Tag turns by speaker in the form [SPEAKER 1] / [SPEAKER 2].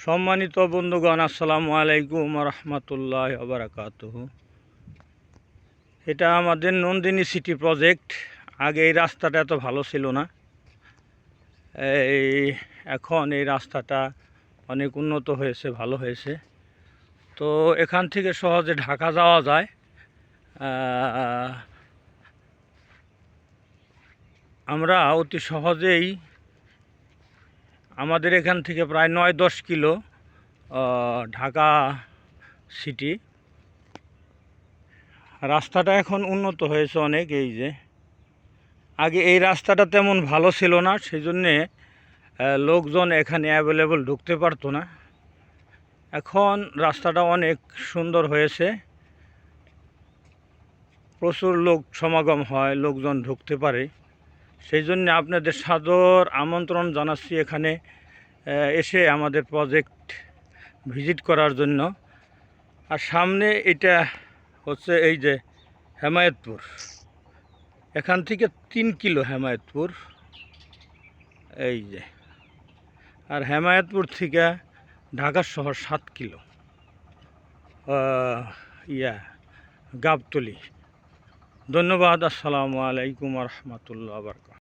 [SPEAKER 1] সম্মানিত বন্ধুগণ, আসসালামু আলাইকুম রহমতুল্লাহ বারাকাতুহু। এটা আমাদের নন্দিনী সিটি প্রজেক্ট। আগে এই রাস্তাটা এত ভালো ছিল না, এখন এই রাস্তাটা অনেক উন্নত হয়েছে, ভালো হয়েছে। তো এখান থেকে সহজে ঢাকা যাওয়া যায়। আমরা অতি সহজেই আমাদের এখান থেকে প্রায় 9-10 কিলো ঢাকা সিটি। রাস্তাটা এখন উন্নত হয়েছে অনেক। এই যে আগে এই রাস্তাটা তেমন ভালো ছিল না, সেই জন্যে লোকজন এখানে অ্যাভেলেবল ঢুকতে পারতো না। এখন রাস্তাটা অনেক সুন্দর হয়েছে, প্রচুর লোক সমাগম হয়, লোকজন ঢুকতে পারে। সেই জন্যে আপনাদের সাদর আমন্ত্রণ জানাচ্ছি এখানে এসে আমাদের প্রজেক্ট ভিজিট করার জন্য। আর সামনে এটা হচ্ছে এই যে হেমায়েতপুর, এখান থেকে 3 কিলো হেমায়েতপুর, এই যে। আর হেমায়েতপুর থেকে ঢাকা শহর 7 কিলো, গাবতলী। ধন্যবাদ। আসসালামু আলাইকুম রহমতুল্লাহ বারকাতুহু।